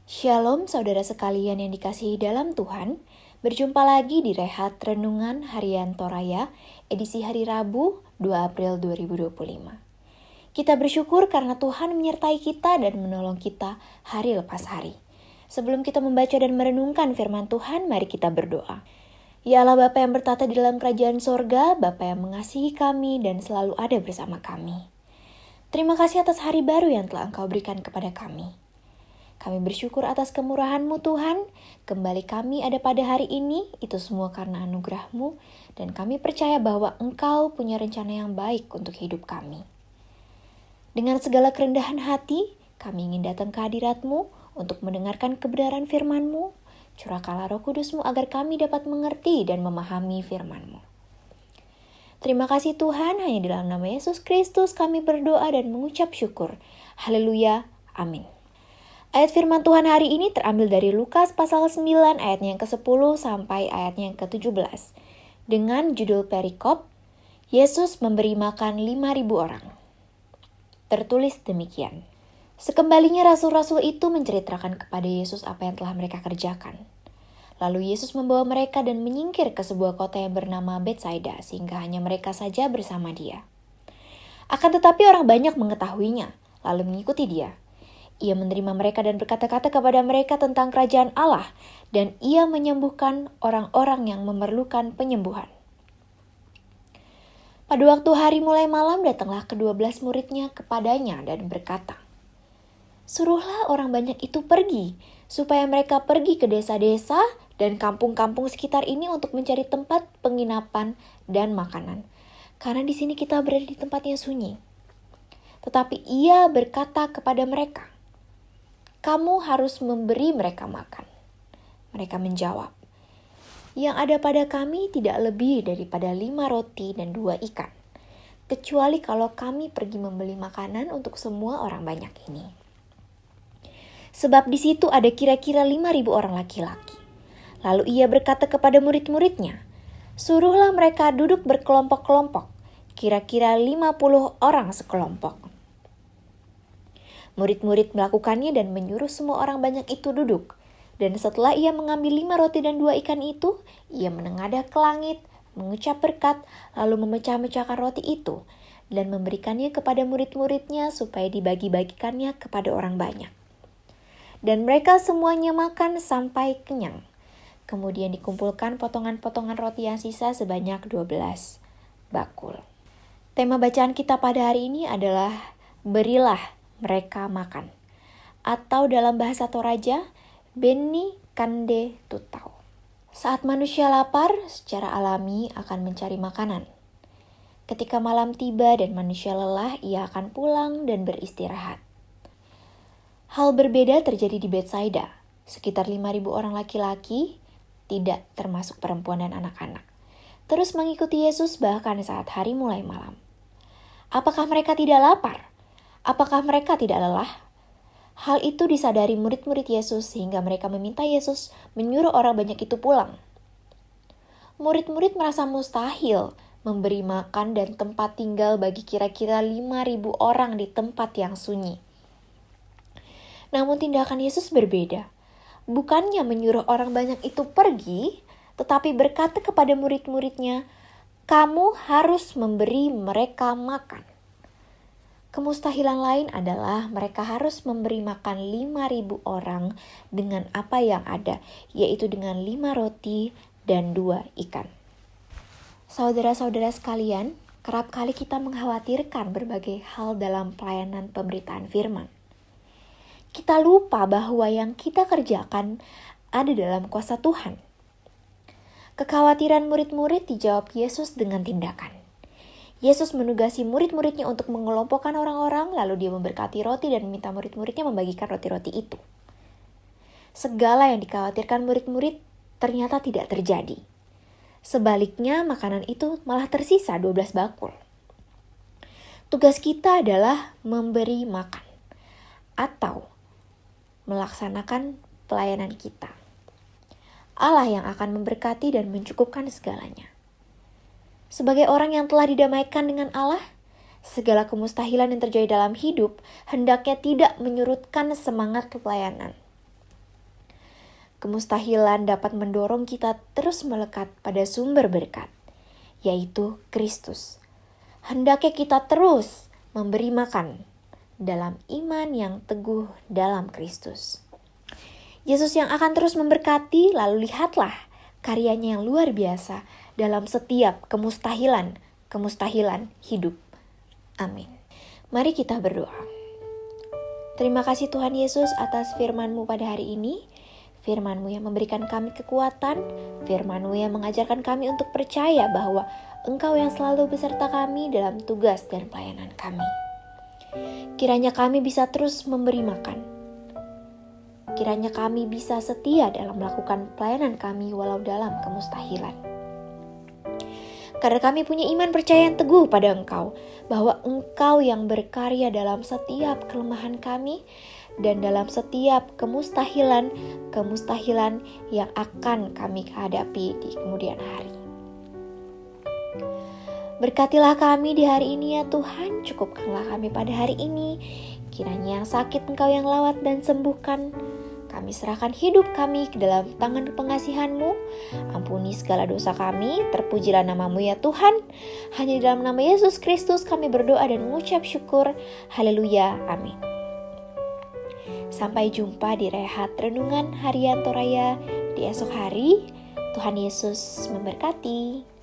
Shalom saudara sekalian yang dikasihi dalam Tuhan. Berjumpa lagi di Rehat Renungan Harian Toraya, edisi hari Rabu 2 April 2025. Kita bersyukur karena Tuhan menyertai kita dan menolong kita hari lepas hari. Sebelum kita membaca dan merenungkan firman Tuhan, mari kita berdoa. Ya Allah Bapa yang bertata di dalam kerajaan sorga, Bapa yang mengasihi kami dan selalu ada bersama kami. Terima kasih atas hari baru yang telah Engkau berikan kepada kami. Kami bersyukur atas kemurahan-Mu Tuhan, kembali kami ada pada hari ini, itu semua karena anugerah-Mu, dan kami percaya bahwa Engkau punya rencana yang baik untuk hidup kami. Dengan segala kerendahan hati, kami ingin datang ke hadirat-Mu untuk mendengarkan kebenaran firman-Mu. Curahkanlah Roh Kudus-Mu agar kami dapat mengerti dan memahami firman-Mu. Terima kasih Tuhan, hanya di dalam nama Yesus Kristus kami berdoa dan mengucap syukur. Haleluya, amin. Ayat firman Tuhan hari ini terambil dari Lukas pasal 9 ayatnya yang ke-10 sampai ayatnya yang ke-17. Dengan judul perikop, Yesus memberi makan 5.000 orang. Tertulis demikian. Sekembalinya rasul-rasul itu menceritakan kepada Yesus apa yang telah mereka kerjakan. Lalu Yesus membawa mereka dan menyingkir ke sebuah kota yang bernama Betsaida, sehingga hanya mereka saja bersama dia. Akan tetapi orang banyak mengetahuinya, lalu mengikuti dia. Ia menerima mereka dan berkata-kata kepada mereka tentang kerajaan Allah, dan ia menyembuhkan orang-orang yang memerlukan penyembuhan. Pada waktu hari mulai malam, datanglah ke-12 muridnya kepadanya dan berkata, "Suruhlah orang banyak itu pergi, supaya mereka pergi ke desa-desa dan kampung-kampung sekitar ini untuk mencari tempat penginapan dan makanan, karena di sini kita berada di tempat yang sunyi." Tetapi ia berkata kepada mereka, "Kamu harus memberi mereka makan." Mereka menjawab, "Yang ada pada kami tidak lebih daripada 5 roti dan 2 ikan, kecuali kalau kami pergi membeli makanan untuk semua orang banyak ini." Sebab di situ ada kira-kira 5.000 orang laki-laki. Lalu ia berkata kepada murid-muridnya, "Suruhlah mereka duduk berkelompok-kelompok, kira-kira 50 orang sekelompok." Murid-murid melakukannya dan menyuruh semua orang banyak itu duduk. Dan setelah ia mengambil 5 roti dan 2 ikan itu, ia menengadah ke langit, mengucap berkat, lalu memecah-mecahkan roti itu, dan memberikannya kepada murid-muridnya supaya dibagi-bagikannya kepada orang banyak. Dan mereka semuanya makan sampai kenyang. Kemudian dikumpulkan potongan-potongan roti yang sisa sebanyak 12 bakul. Tema bacaan kita pada hari ini adalah berilah mereka makan, atau dalam bahasa Toraja, Beni Kande Tutau. Saat manusia lapar, secara alami akan mencari makanan. Ketika malam tiba dan manusia lelah, ia akan pulang dan beristirahat. Hal berbeda terjadi di Betsaida. Sekitar 5.000 orang laki-laki, tidak termasuk perempuan dan anak-anak, terus mengikuti Yesus bahkan saat hari mulai malam. Apakah mereka tidak lapar? Apakah mereka tidak lelah? Hal itu disadari murid-murid Yesus sehingga mereka meminta Yesus menyuruh orang banyak itu pulang. Murid-murid merasa mustahil memberi makan dan tempat tinggal bagi kira-kira 5.000 orang di tempat yang sunyi. Namun tindakan Yesus berbeda. Bukannya menyuruh orang banyak itu pergi, tetapi berkata kepada murid-muridnya, "Kamu harus memberi mereka makan." Kemustahilan lain adalah mereka harus memberi makan 5.000 orang dengan apa yang ada, yaitu dengan 5 roti dan 2 ikan. Saudara-saudara sekalian, kerap kali kita mengkhawatirkan berbagai hal dalam pelayanan pemberitaan firman. Kita lupa bahwa yang kita kerjakan ada dalam kuasa Tuhan. Kekhawatiran murid-murid dijawab Yesus dengan tindakan. Yesus menugasi murid-muridnya untuk mengelompokkan orang-orang, lalu dia memberkati roti dan meminta murid-muridnya membagikan roti-roti itu. Segala yang dikhawatirkan murid-murid ternyata tidak terjadi. Sebaliknya, makanan itu malah tersisa 12 bakul. Tugas kita adalah memberi makan atau melaksanakan pelayanan kita. Allah yang akan memberkati dan mencukupkan segalanya. Sebagai orang yang telah didamaikan dengan Allah, segala kemustahilan yang terjadi dalam hidup hendaknya tidak menyurutkan semangat pelayanan. kemustahilan dapat mendorong kita terus melekat pada sumber berkat, yaitu Kristus. Hendaknya kita terus memberi makan dalam iman yang teguh dalam Kristus. Yesus yang akan terus memberkati, lalu lihatlah karyanya yang luar biasa dalam setiap kemustahilan hidup. Amin. Mari kita berdoa. Terima kasih Tuhan Yesus atas firman-Mu pada hari ini. Firman-Mu yang memberikan kami kekuatan, firman-Mu yang mengajarkan kami untuk percaya bahwa Engkau yang selalu beserta kami dalam tugas dan pelayanan kami. Kiranya kami bisa terus memberi makan. Kiranya kami bisa setia dalam melakukan pelayanan kami walau dalam kemustahilan. Karena kami punya iman percaya yang teguh pada Engkau, bahwa Engkau yang berkarya dalam setiap kelemahan kami dan dalam setiap kemustahilan yang akan kami hadapi di kemudian hari. Berkatilah kami di hari ini ya Tuhan, cukupkanlah kami pada hari ini. Kiranya yang sakit Engkau yang lawat dan sembuhkan. Kami serahkan hidup kami ke dalam tangan pengasihan-Mu. Ampuni segala dosa kami, terpujilah nama-Mu ya Tuhan. Hanya di dalam nama Yesus Kristus kami berdoa dan mengucap syukur. Haleluya, amin. Sampai jumpa di Rehat Renungan Harian Toraya di esok hari. Tuhan Yesus memberkati.